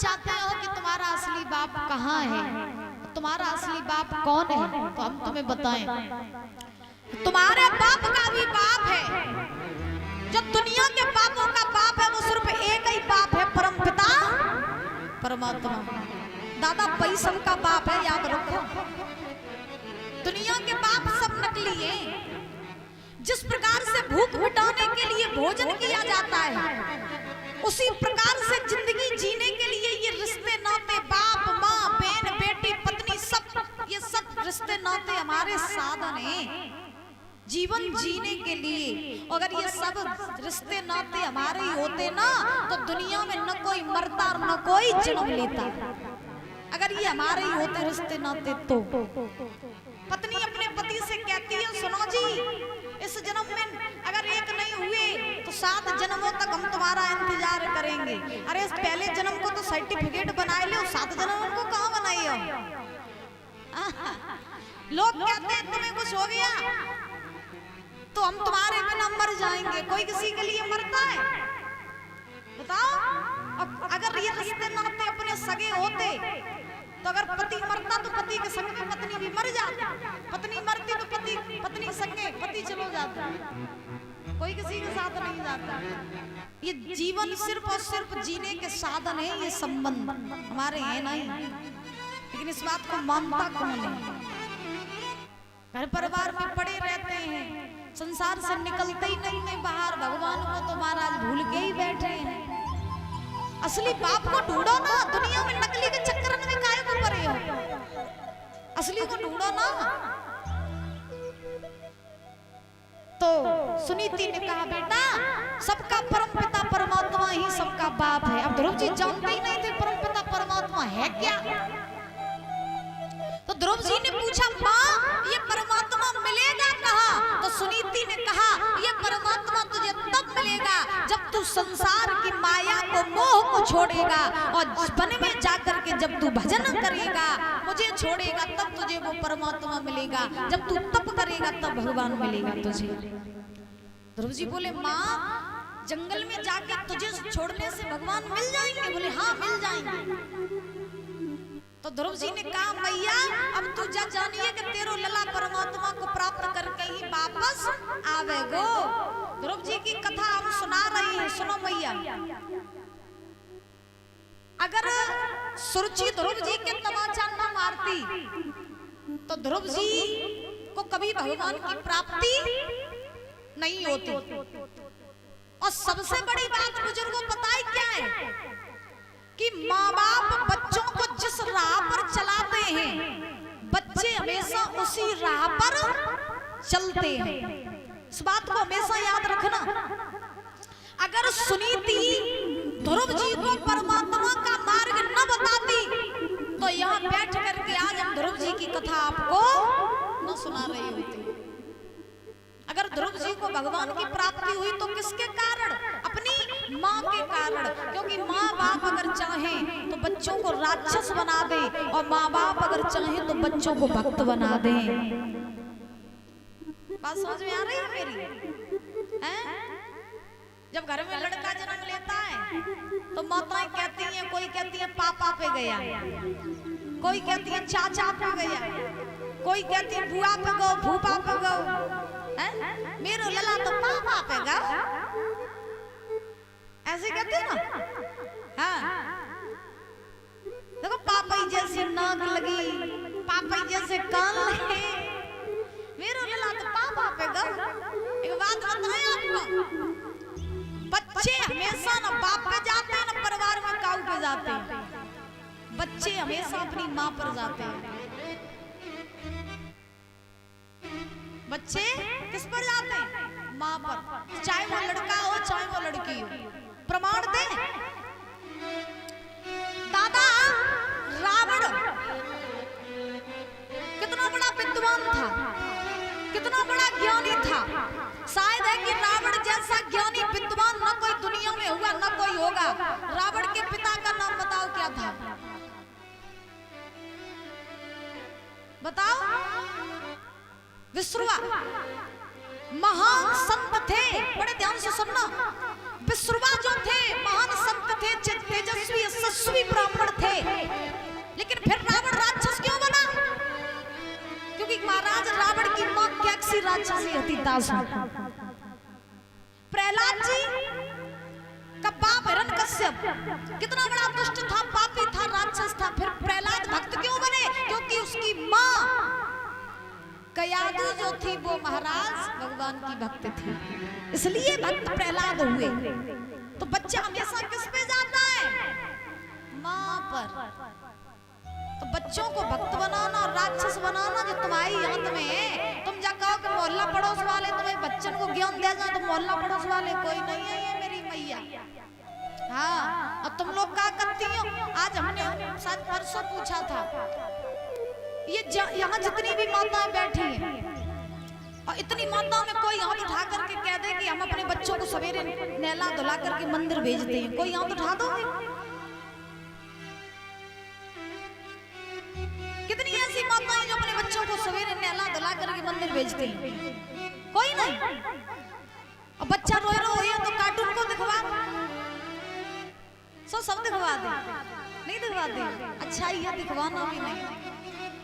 चाहते हो कि तुम्हारा असली बाप कहाँ है, तुम्हारा असली बाप कौन है, तो हम तुम्हें बताएं। तुम्हारे बाप का भी बाप है, जो दुनिया के बापों का बाप है वो सिर्फ एक ही बाप है, परमपिता परमात्मा। दादा वही सबका बाप है, याद रखो। दुनिया के बाप सब नकली हैं। जिस प्रकार से भूख मिटाने के लिए भोजन किया जाता है, उसी प्रकार से जिंदगी जीने के लिए ये रिश्ते नाते, बाप माँ बहन बेटी पत्नी, सब ये सब रिश्ते नाते हमारे साधन हैं जीवन जीने के लिए। अगर ये सब रिश्ते नाते हमारे ही होते ना, तो दुनिया में न कोई मरता और न कोई जन्म लेता। अगर ये हमारे ही होते रिश्ते नाते तो पत्नी अपने पति से कहती है, सुनो जी इस जन्म में अगर एक नहीं हुए तो 7 जन्मों तक हम तुम्हारा इंतजार करेंगे। अरे इस पहले जन्म को तो सर्टिफिकेट बनाए लो, 7 जन्म को कहाँ बनाई हो? लोग कहते हैं तुम्हें कुछ हो गया तो हम तुम्हारे बिना मर जाएंगे। कोई किसी के लिए मरता है? बताओ। अगर ये रिश्ते नाते अपने सगे होते तो अगर पति मरता तो पति के संग में पत्नी भी मर जाती, पत्नी मरती तो पत्नी संगे पति चलो जाता, कोई किसी के साथ नहीं जाता। ये जीवन सिर्फ और सिर्फ जीने के साधन है, ये संबंध हमारे हैं नहीं। लेकिन इस बात को मानता कौन है? घर परिवार में पड़े रहते हैं, संसार से निकलते ही नहीं बाहर। भगवान को तो महाराज भूल के ही बैठे हैं। असली बाप को ढूंढो ना, दुनिया में नकली के चक्कर में काहे को पड़े हो? असली को ढूंढो ना। तो सुनीति ने कहा, बेटा सबका परम पिता परमात्मा ही सबका बाप है। अब ध्रुव जी जानते ही नहीं थे परम पिता परमात्मा है क्या। तो ध्रुव जी ने पूछा, माँ ये परमात्मा मिलेगा कहाँ? तो सुनीति ने कहा, ये परमात्मा तुझे तब मिलेगा जब तू संसार की माया को, मोह को छोड़ेगा और वन में जाकर के जब तू भजन करेगा, मुझे छोड़ेगा, तब तुझे वो परमात्मा मिलेगा। जब तू तप करेगा तब भगवान मिलेगा तुझे। ध्रुव जी बोले, माँ जंगल में जाके तुझे छोड़ने से भगवान मिल जाएंगे? बोले हाँ मिल जाएंगे। तो ध्रुव जी ने कहा, मैया अब तू जा जानिए कि तेरो लला परमात्मा को प्राप्त करके ही वापस आवेगो। ध्रुव जी की कथा हम सुना रहे हैं, सुनो मैया। अगर सुरुचि ध्रुव जी के तमाचा न मारती तो ध्रुव जी को कभी भगवान की प्राप्ति नहीं होती। और सबसे बड़ी बात बुजुर्गों पता है क्या है? कि माँ बाप बच्चों को जिस राह पर चलाते हैं, बच्चे हमेशा उसी राह पर चलते हैं। इस बात को हमेशा याद रखना। अगर सुनीति ध्रुव जी को परमात्मा का मार्ग न बताती तो यहाँ बैठ करके आज हम ध्रुव जी की कथा आपको न सुना रहे होते। अगर ध्रुव जी को भगवान की प्राप्ति हुई तो किसके कारण? अपनी माँ के कारण। क्योंकि माँ बाप अगर चाहें तो बच्चों को राक्षस बना दे, और माँ बाप अगर चाहें तो बच्चों को भक्त बना दे। बात समझ में आ रही है मेरी? हैं? जब घर में लड़का जन्म लेता है तो माताएं कहती हैं, कोई कहती है पापा पे गया, कोई कहती है चाचा पे गया, कोई कहती है बुआ पे गो, भूपा पे गो। मेरो लला तो पापा पे गा, ऐसे कहते हैं ना। हाँ देखो, पापा जैसे नाक लगी, पापा जैसे कान लगे, मेरो लला तो पापा पे गा। एक बात बताएं आपको, बच्चे हमेशा ना बाप पे जाते हैं ना परिवार में काऊ पे जाते हैं। बच्चे हमेशा अपनी माँ पर जाते हैं। बच्चे किस पर जाते हैं? माँ पर। चाहे वो लड़का हो चाहे वो लड़की हो। प्रमाण दे। दादा रावण कितना बड़ा विद्वान था, कितना बड़ा ज्ञानी था। शायद है कि रावण जैसा ज्ञानी विद्वान न कोई दुनिया में हुआ न कोई होगा। रावण के पिता का नाम बताओ क्या था? बताओ। विश्रुवा महान संत थे, बड़े ध्यान से सुनना। विश्रुवा जो थे महान संत थे, तेजस्वी यशस्वी ब्राह्मण महिषासुर। प्रहलाद जी का बाप हिरण्यकश्यप कितना बड़ा दुष्ट था, पापी था, राक्षस था। फिर प्रहलाद भक्त क्यों बने? क्योंकि उसकी माँ कयादू जो थी वो महाराज भगवान की भक्त थी, इसलिए भक्त प्रहलाद हुए। तो बच्चा हमेशा किस पे जाता है? माँ पर। तो बच्चों को भक्त बनाना और राक्षस बनाना जो तुम्हारी हाथ में है। तुम जा कहो कि मोहल्ला पड़ोस वाले तुम्हें बच्चन को ज्ञान दे जाए, तो मोहल्ला पड़ोस वाले कोई नहीं है, ये मेरी मैया। हाँ, और तुम लोग क्या करती हो? आज हमने शायद परसों पूछा था, ये यहाँ जितनी भी माताएं बैठी हैं और इतनी माताओं में कोई हाथ उठा करके कह दे कि हम अपने बच्चों को सवेरे नहला धुला करके मंदिर भेजते हैं, कोई हाथ उठा दोगे? कितनी ऐसी माताएं जो अपने बच्चों को सवेरे नहला धुला करके मंदिर भेजती हैं? कोई नहीं। और बच्चा रोए रोए तो कार्टून को दिखवा, सब दिखवा दे, नहीं दिखवा दे? अच्छा ये दिखवाना भी नहीं।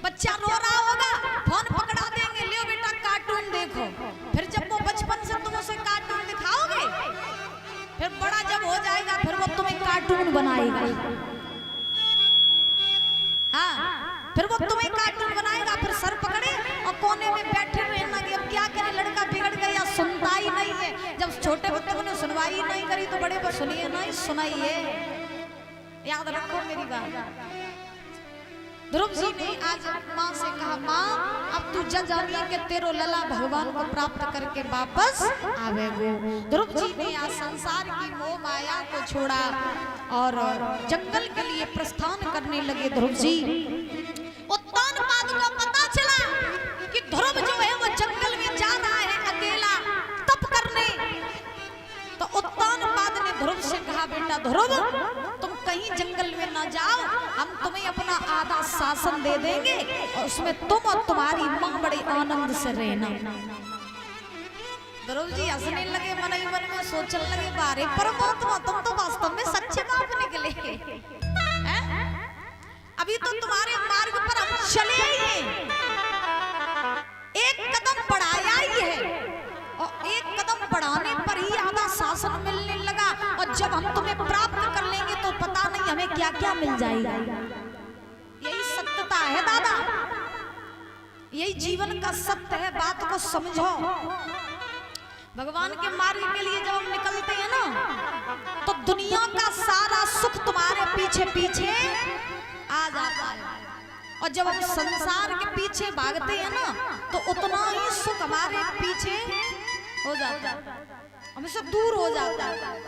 बच्चा रो रहा होगा, फोन पकड़ा देंगे, ले बेटा कार्टून देखो। फिर जब वो बचपन से तुम उसे कार्टून दिखाओगे, फिर बड़ा जब हो जाएगा फिर वो तुम्हें कार्टून बनाएगा। हाँ, फिर वो तुम्हें कार्टून बनाएगा। फिर सर पकड़े और कोने में बैठे रहना कि अब क्या करे, लड़का बिगड़ गया, सुनता ही नहीं है। जब छोटे बच्चों ने सुनवाई नहीं करी तो बड़े पर सुनिए नहीं, सुनाइए। याद रखो मेरी बात। ध्रुव जी ने आज माँ से कहा, माँ अब तू जग जानिए कि तेरो लला भगवान को प्राप्त करके वापस आवेगो। ध्रुव जी ने आज संसार की मोह माया को छोड़ा और जंगल के लिए प्रस्थान करने लगे। ध्रुव जी उत्तानपाद को पता चला कि ध्रुव जो है वो जंगल में जा रहा है अकेला तप करने। तो उत्तानपाद ने ध्रुव से कहा, बेटा ध्रुव तुम कहीं जंगल में ना जाओ, हम तुम्हें अपना आधा शासन दे देंगे और उसमें तुम और तुम्हारी मां बड़े आनंद से रहना। ध्रुव जी हंसने लगे, मन ही मन में सोचने लगे, बारे परमात्मा तुम तो वास्तव में सच्चे बाप निकले हैं? अभी तो तुम्हारे मार्ग पर हम चले ही हैं, एक कदम बढ़ाया ही है और एक कदम बढ़ाने पर ही आधा शासन मिलने लगा। और जब हम तुम्हें प्राप्त कर लेंगे तो पता नहीं हमें क्या क्या मिल जाएगा। यही सत्यता है दादा, यही जीवन का सत्य है। बात को समझो। भगवान के मार्ग के लिए जब हम निकलते हैं ना, तो दुनिया का सारा सुख तुम्हारे पीछे पीछे आ जाता है। और जब हम संसार के पीछे भागते हैं ना, तो उतना ही सुख हमारे पीछे हो जाता है, हमसे दूर हो जाता है।